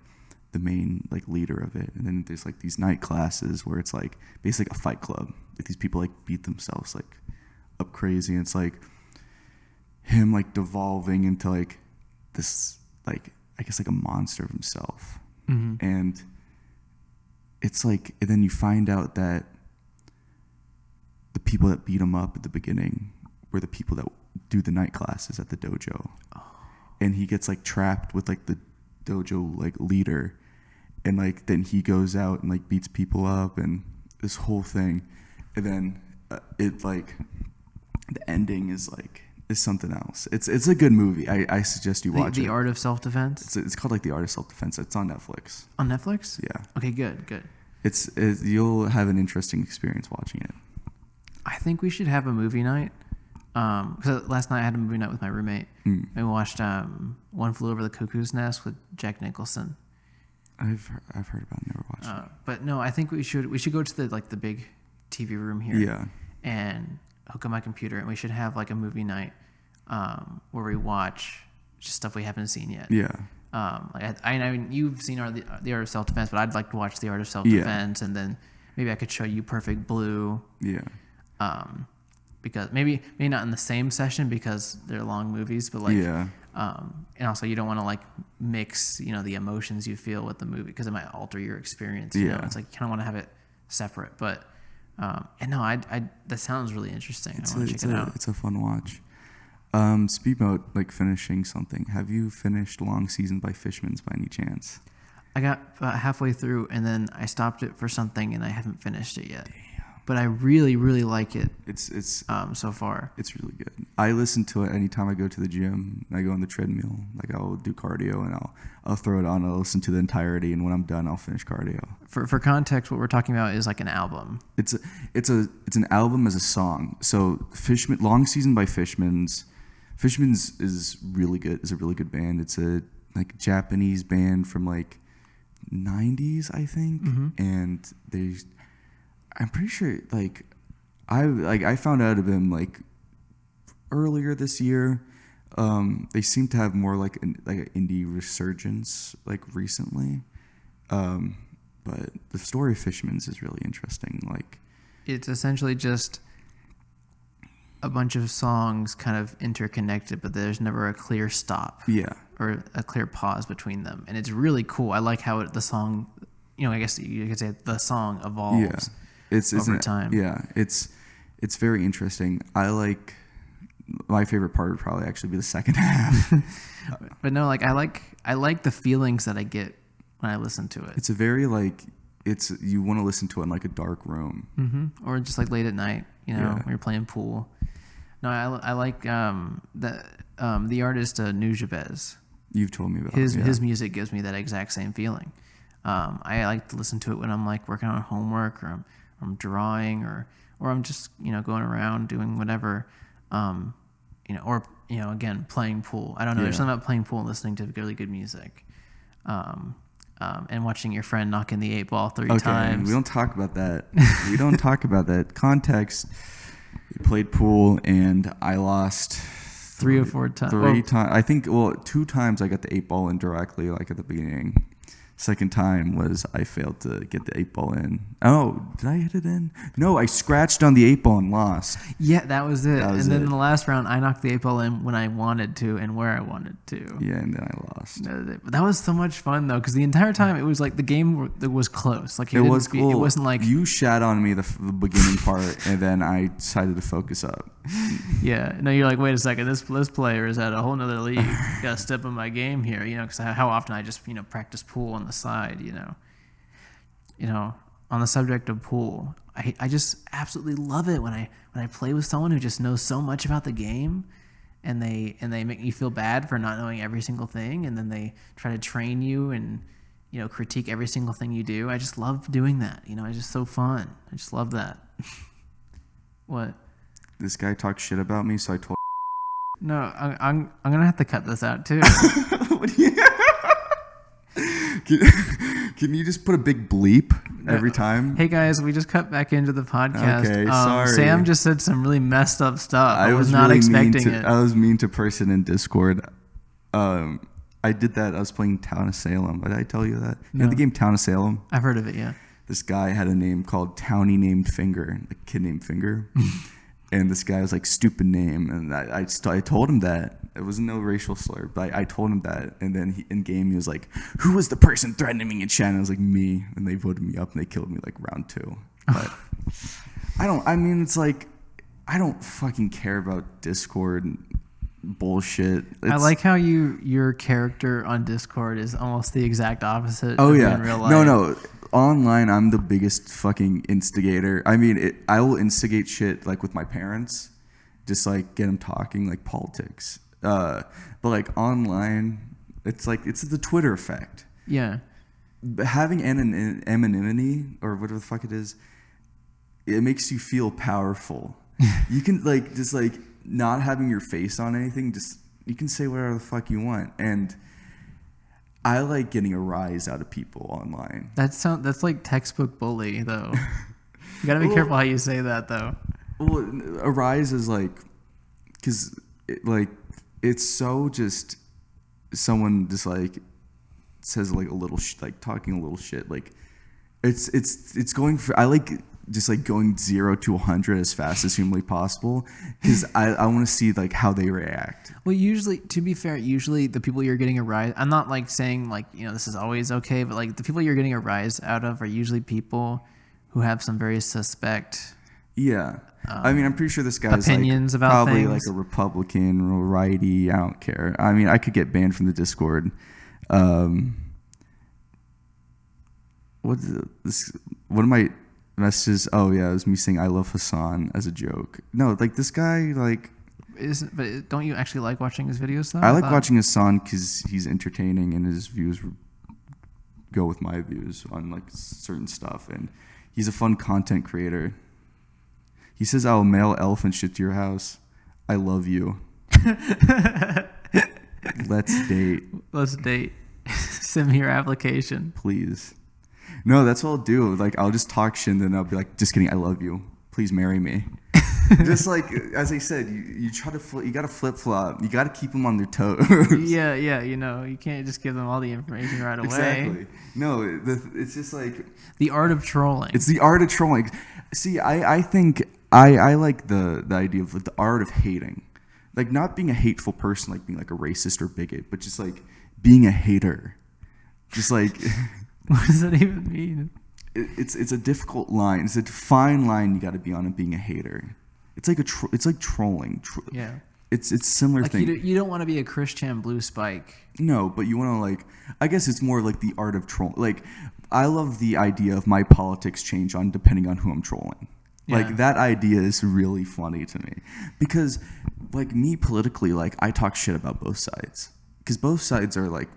the main like leader of it. And then there's like these night classes where it's like basically like a fight club. Like these people like beat themselves like up crazy, and it's like him like devolving into like this like I guess like a monster of himself. Mm-hmm. And it's like, and then you find out that the people that beat him up at the beginning were the people that do the night classes at the dojo. Oh. And he gets like trapped with like the dojo like leader, and like then he goes out and like beats people up and this whole thing. And then it like the ending is something else. It's a good movie. I suggest you watch it. The Art of Self-Defense? It's called like The Art of Self-Defense. It's on Netflix. On Netflix? Yeah. Okay, good. You'll have an interesting experience watching it. I think we should have a movie night. Because last night I had a movie night with my roommate. And we watched One Flew Over the Cuckoo's Nest with Jack Nicholson. I've heard about it, never watched it. But no, I think we should go to the big TV room here. Yeah. And hook up my computer, and we should have like a movie night where we watch just stuff we haven't seen yet. Yeah. I mean, you've seen the Art of Self-Defense, but I'd like to watch the Art of Self-Defense, and then maybe I could show you Perfect Blue. Yeah. Because maybe not in the same session because they're long movies, but like and also you don't want to like mix the emotions you feel with the movie because it might alter your experience. You know? It's like you kind of want to have it separate, but and no, I that sounds really interesting. I want to check it out. It's a fun watch. Speed mode, like finishing something. Have you finished Long Season by Fishmans by any chance? I got about halfway through, and then I stopped it for something, and I haven't finished it yet. Damn. But I really, really like it. It's so far. It's really good. I listen to it anytime I go to the gym. I go on the treadmill. Like I'll do cardio, and I'll throw it on. I'll listen to the entirety, and when I'm done, I'll finish cardio. For context, what we're talking about is like an album. It's an album as a song. So Long Season by Fishmans. Fishmans is really good. Is a really good band. It's a like Japanese band from like 90s, I think, and I'm pretty sure I found out of them like earlier this year. They seem to have more like an indie resurgence like recently. But the story of Fishmans is really interesting. Like it's essentially just a bunch of songs kind of interconnected, but there's never a clear stop. Yeah. Or a clear pause between them. And it's really cool. I like how the song, I guess you could say the song evolves over time. Yeah. It's very interesting. I like, my favorite part would probably actually be the second half. But no, like I like the feelings that I get when I listen to it. It's a very you want to listen to it in like a dark room. Mm-hmm. Or just like late at night, when you're playing pool. No, I like the artist Nujabes. You've told me about his music gives me that exact same feeling. I like to listen to it when I'm like working on homework, or I'm drawing, or I'm just going around doing whatever, or again, playing pool. I don't know. There's something about playing pool and listening to really good music, and watching your friend knock in the 8-ball 3 times. We don't talk about that. We don't talk about that. Context. We played pool and I lost 3 or 4 times. 3 times. I think 2 times I got the 8-ball in directly, like at the beginning. Second time was I failed to get the 8-ball in. Oh, did I hit it in? No, I scratched on the 8-ball and lost. Yeah, that was it. And then in the last round, I knocked the 8-ball in when I wanted to and where I wanted to. Yeah, and then I lost. That was so much fun though, because the entire time it was like the game was close. Like it wasn't like you shat on me the beginning part, and then I decided to focus up. Yeah, no, you're like, wait a second, this player is at a whole nother league. Got to step up my game here, because how often I just practice pool on the side, on the subject of pool, I just absolutely love it when I play with someone who just knows so much about the game, and they make me feel bad for not knowing every single thing, and then they try to train you and critique every single thing you do. I just love doing that. It's just so fun. I just love that. What? This guy talked shit about me, so I told. No, I'm gonna have to cut this out too. Can you just put a big bleep every time? Hey guys, we just cut back into the podcast. Okay, sorry. Sam just said some really messed up stuff. I was not really expecting it. I was mean to person in Discord. I did that. I was playing Town of Salem. Did I tell you that? You know the game Town of Salem? I've heard of it, yeah. This guy had a name called Townie named Finger, a kid named Finger. And this guy was like, stupid name. And I told him that. It was no racial slur, but I told him that. And then in game, he was like, who was the person threatening me in chat? And I was like, me. And they voted me up and they killed me like round 2. But I don't fucking care about Discord bullshit. I like how your character on Discord is almost the exact opposite of in real life. No. Online, I'm the biggest fucking instigator. I mean, I will instigate shit like with my parents, just like get them talking like politics. But like online, it's the Twitter effect. Yeah. Having anonymity or whatever the fuck it is, it makes you feel powerful. You can like just like not having your face on anything, just you can say whatever the fuck you want. And I like getting a rise out of people online. That's like textbook bully, though. You gotta be careful how you say that, though. Well, a rise is like, because it's so just someone just like says like a little like talking a little shit. Like it's going for, I like just like going 0 to 100 as fast as humanly possible, because I want to see like how they react. Well, usually, to be fair, the people you're getting a rise, I'm not like saying like this is always okay, but like the people you're getting a rise out of are usually people who have some very suspect. Yeah, I mean, I'm pretty sure this guy's opinions like about probably things. Like a Republican or righty. I don't care. I mean, I could get banned from the Discord. What are my messages? Oh yeah, it was me saying I love Hassan as a joke. No, like this guy like. But don't you actually like watching his videos though? I like watching Hassan because he's entertaining and his views go with my views on like certain stuff, and he's a fun content creator. He says I'll mail elephant shit to your house. I love you. Let's date. Send me your application, please. No, that's what I'll do. Like I'll just talk shit and then I'll be like, just kidding, I love you. Please marry me. Just like as I said, you try to you gotta flip flop. You gotta keep them on their toes. Yeah. You can't just give them all the information right away. Exactly. No, it's just like the art of trolling. It's the art of trolling. See, I think I like the idea of like the art of hating, like not being a hateful person, like being like a racist or bigot, but just like being a hater. Just like what does that even mean? It's a difficult line. It's a fine line you got to be on in being a hater. It's like it's like trolling. Yeah. It's similar like thing. You don't want to be a Christian blue spike. No, but you want to like. I guess it's more like the art of troll. Like I love the idea of my politics change on depending on who I'm trolling. Yeah. Like that idea is really funny to me because, like me politically, like I talk shit about both sides because both sides are like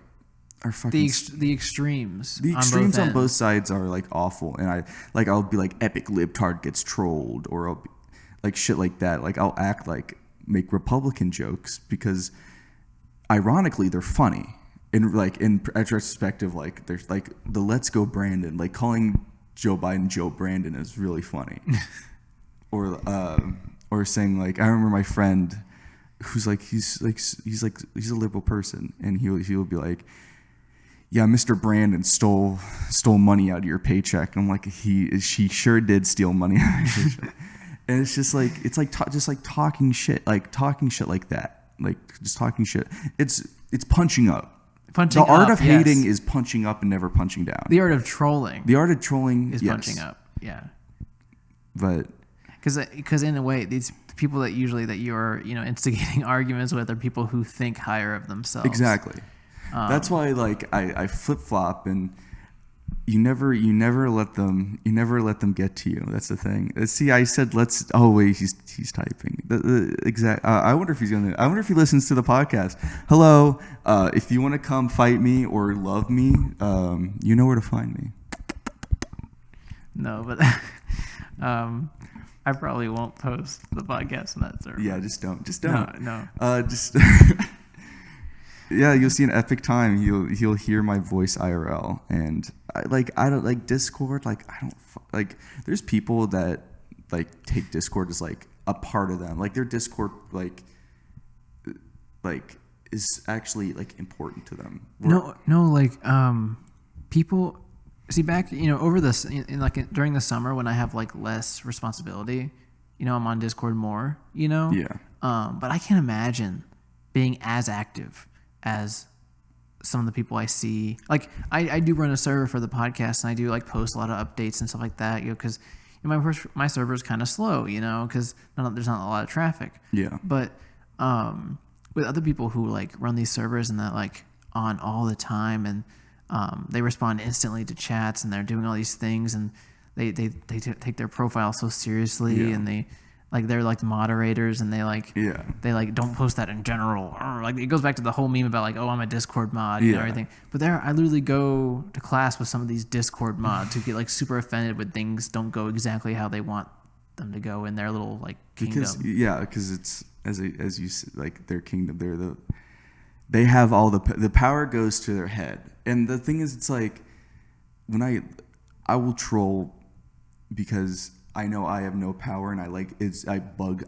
are fucking the extremes. the extremes on on both ends. sides are like awful, and I'll be like epic libtard gets trolled, or I'll be like shit like that. Like I'll act like make Republican jokes because ironically they're funny. In retrospective, like there's like the "Let's Go Brandon," like calling Joe Biden Joe Brandon is really funny, or saying like I remember my friend who's like he's a liberal person, and he'll be like, yeah, Mr. Brandon stole money out of your paycheck. I'm like, she sure did steal money out of your paycheck. And it's just like talking shit like that, like just talking shit. It's punching up. Punching the art up, of hating yes. is punching up and never punching down. The art of trolling The art of trolling is yes. punching up. Yeah. But Because in a way, these people that you're instigating arguments with are people who think higher of themselves. exactly. That's why like I flip flop, and you never let them get to you. That's the thing. See, I said let's. Oh wait, he's typing. The exact. I wonder if he listens to the podcast. Hello. If you want to come fight me or love me, you know where to find me. No, but I probably won't post the podcast on that server. Yeah, just don't. Just don't. No. Just. Yeah, you'll see an epic time. He'll hear my voice IRL, and I don't like Discord. Like I don't like. There's people that like take Discord as like a part of them. Like their Discord like is actually like important to them. No, like people see back over this during the summer when I have like less responsibility. I'm on Discord more. Yeah. But I can't imagine being as active as some of the people I see. Like I do run a server for the podcast, and I do like post a lot of updates and stuff like that, because my server is kind of slow, because there's not a lot of traffic. Yeah. But with other people who like run these servers and that like on all the time, and they respond instantly to chats, and they're doing all these things, and they take their profile so seriously, Yeah. and they're like moderators, and they don't post that in general. Like it goes back to the whole meme about like, oh, I'm a Discord mod, and everything. But I literally go to class with some of these Discord mods who get like super offended when things don't go exactly how they want them to go in their little like kingdom. Because it's as you said, like their kingdom. They have all the power goes to their head, and the thing is, it's like when I will troll because I know I have no power, and I bug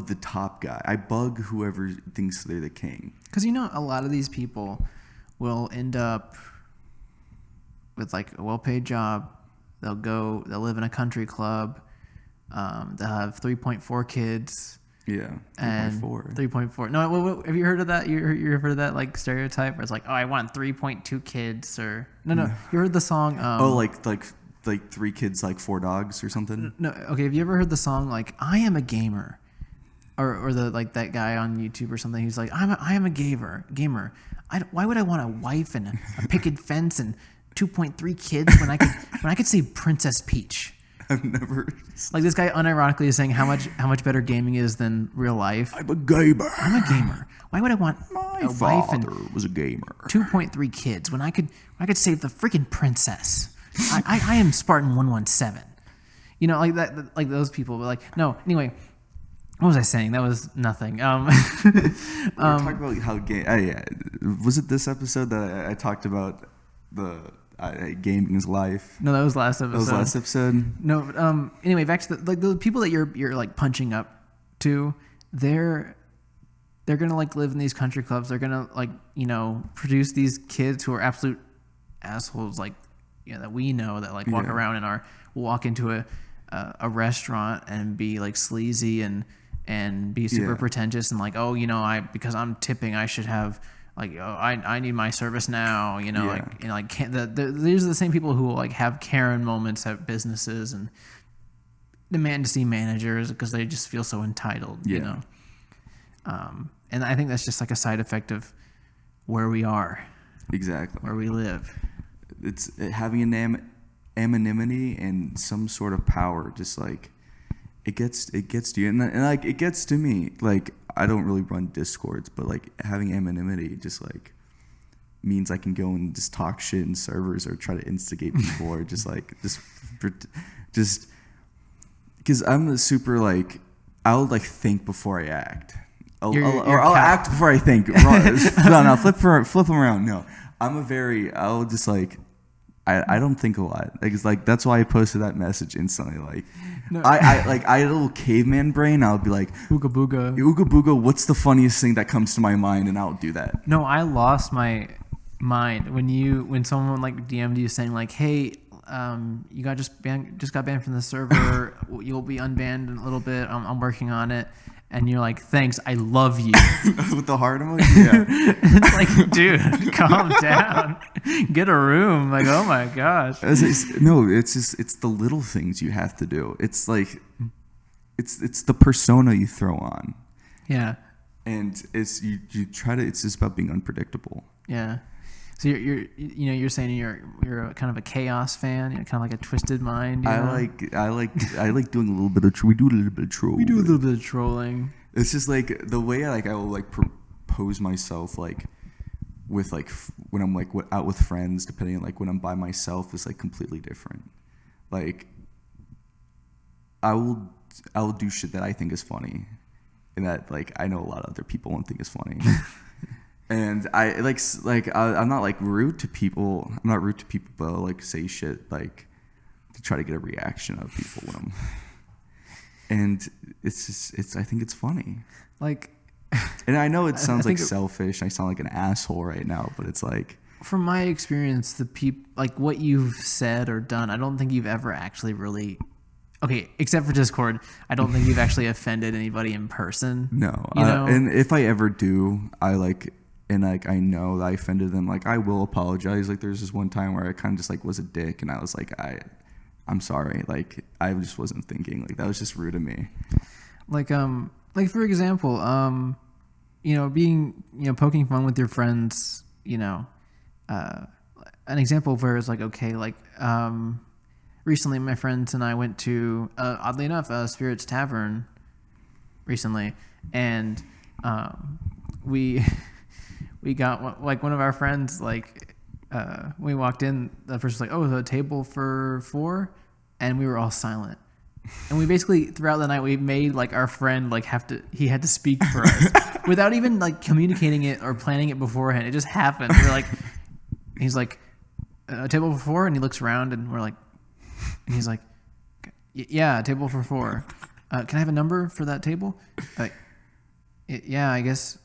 the top guy. I bug whoever thinks they're the king. Because a lot of these people will end up with like a well-paid job. They'll live in a country club. They'll have 3.4 kids. Yeah, 3.4. 3.4. No, have you heard of that? You heard of that like stereotype where it's like, oh, I want 3.2 kids, or no. You heard the song? Like 3 kids, like 4 dogs, or something. No, okay. Have you ever heard the song like "I Am a Gamer," or the like that guy on YouTube or something? He's like, I am a gamer. Why would I want a wife and a picket fence and 2.3 kids when I could save Princess Peach? I've never like this guy unironically is saying how much better gaming is than real life. I'm a gamer. Why would I want a wife and was a gamer? 2.3 kids when I could save the freaking princess? I am Spartan 117. Like that, like those people. But like, no. Anyway, what was I saying? That was nothing. We were talking about how was it this episode that I talked about the gaming is life? No, that was last episode. That was last episode. No, but anyway, back to the people that you're like punching up to. They're gonna like live in these country clubs. They're gonna like produce these kids who are absolute assholes, like that we know that like walk around and walk into a restaurant and be like sleazy and be super pretentious and like, oh, because I'm tipping, I should have like, oh, I need my service now, these are the same people who will like have Karen moments at businesses and demand to see managers because they just feel so entitled, and I think that's just like a side effect of where we are, exactly where we live. It's having an anonymity and some sort of power, just like it gets to you, and like it gets to me. Like I don't really run Discords, but like having anonymity, just like means I can go and just talk shit in servers or try to instigate people or just because I'm a super like I'll like think before I act. I'll act before I think. No, flip them around. No, I'll just like I don't think a lot. Like it's like that's why I posted that message instantly. Like no. I had a little caveman brain. I'll be like ooga booga. Ooga booga. What's the funniest thing that comes to my mind, and I'll do that. No, I lost my mind when someone like DM'd you saying like, hey, you got just got banned from the server. You'll be unbanned in a little bit. I'm working on it. And you're like, thanks, I love you. With the heart emoji? Yeah. It's like, dude, calm down. Get a room. Like, oh my gosh. It's the little things you have to do. It's like, it's the persona you throw on. Yeah. And it's just about being unpredictable. Yeah. So you're saying you're kind of a chaos fan, kind of like a twisted mind. You know? I like doing a little bit of we do a little bit of trolling. We do a little bit of trolling. It's just like the way I will like propose myself like with like when I'm like out with friends, depending on like when I'm by myself is like completely different. Like I will do shit that I think is funny, and that like I know a lot of other people won't think is funny. And I I'm not like rude to people. I'm not rude to people, but I'll like say shit like to try to get a reaction out of people when I'm. And I think it's funny. Like, and I know it sounds like selfish. I sound like an asshole right now, but it's like. From my experience, the people like what you've said or done, I don't think you've ever actually really. Okay, except for Discord, I don't think you've actually offended anybody in person. No, and if I ever do, I know that I offended them. Like I will apologize. Like there's this one time where I kind of just like was a dick, and I was like, I'm sorry. Like I just wasn't thinking. Like that was just rude of me. Like for example, being poking fun with your friends. An example of where it's like okay, like recently my friends and I went to oddly enough Spirit's Tavern recently, and we got like one of our friends like we walked in, the person was like, oh, the table for 4, and we were all silent, and we basically throughout the night we made like our friend like he had to speak for us without even like communicating it or planning it beforehand. It just happened. We're like, he's like, a table for 4, and he looks around and we're like, and he's like, yeah, a table for 4. Can I have a number for that table? Yeah, I guess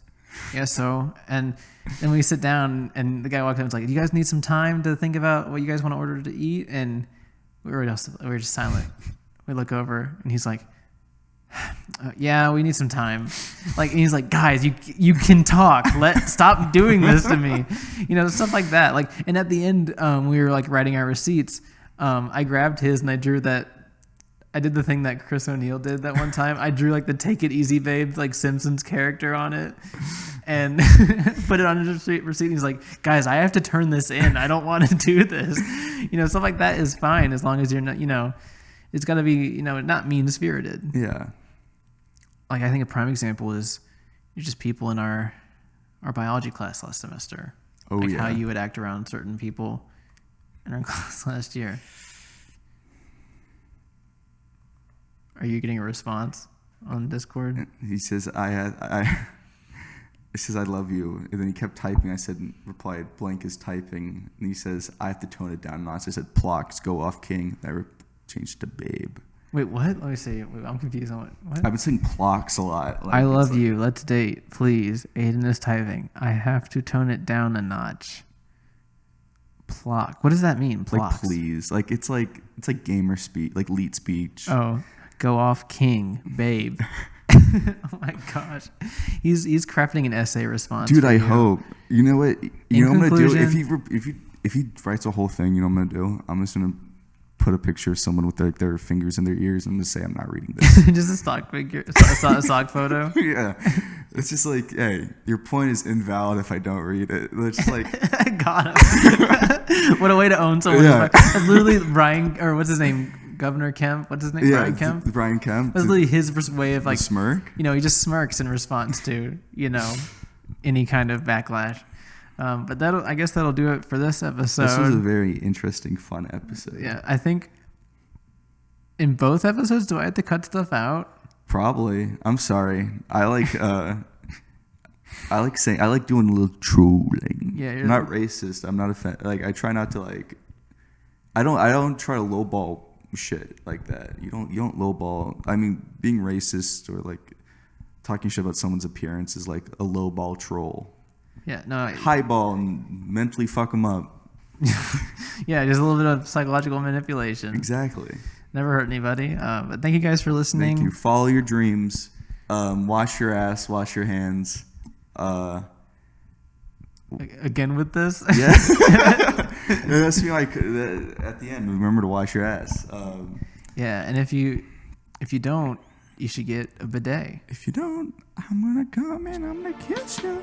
so. And then we sit down, and the guy walked in and was like, do you guys need some time to think about what you guys want to order to eat? And we were just silent. We look over, and he's like, yeah, we need some time. Like, and he's like, guys, you can talk. Stop doing this to me. Stuff like that. Like, and at the end, we were like writing our receipts. I grabbed his and I drew that. I did the thing that Chris O'Neill did that one time. I drew like the "Take It Easy, Babe" like Simpsons character on it, and put it on his receipt. He's like, "Guys, I have to turn this in. I don't want to do this." Stuff like that is fine as long as you're not. It's got to be not mean spirited. Yeah. Like I think a prime example is you're just people in our biology class last semester. Oh like yeah. How you would act around certain people in our class last year. Are you getting a response on Discord? He says it says I love you, and then he kept typing. I replied blank is typing, and he says I have to tone it down a notch. I said Plox, go off king. I changed to babe. Wait, what? Let me see. Wait, I'm confused on what. I've been saying Plox a lot. Like, I love you. Let's date, please. Aiden is typing. I have to tone it down a notch. Plock. What does that mean? Plox? Like please. Like it's like gamer speech, like leet speech. Oh, go off king, babe. Oh my gosh, he's crafting an essay response. Dude, I hope. You know what? You know what I'm gonna do? If he writes a whole thing, you know what I'm gonna do? I'm just gonna put a picture of someone with their fingers in their ears. I'm gonna say I'm not reading this. Just a stock figure, a stock photo. Yeah, it's just like, hey, your point is invalid if I don't read it. It's just like, got him. What a way to own someone. Yeah. That's literally Brian, or what's his name? Governor Kemp. What's his name? Yeah, Brian Kemp. Brian Kemp. That's literally his way of like smirk. He just smirks in response to any kind of backlash. But I guess that'll do it for this episode. This was a very interesting, fun episode. Yeah, I think in both episodes, do I have to cut stuff out? Probably. I'm sorry. I like doing a little trolling. Yeah, I'm not racist. I'm not like I try not to like. I don't try to lowball shit like that. You don't lowball. I mean, being racist or like talking shit about someone's appearance is like a lowball troll. Yeah, no. Highball and mentally fuck them up. Yeah, just a little bit of psychological manipulation. Exactly. Never hurt anybody. But thank you guys for listening. Thank you. Follow your dreams. Wash your ass. Wash your hands. Again with this? Yeah. That's me like at the end. Remember to wash your ass. Yeah, and if you don't, you should get a bidet. If you don't, I'm gonna come and I'm gonna kiss you.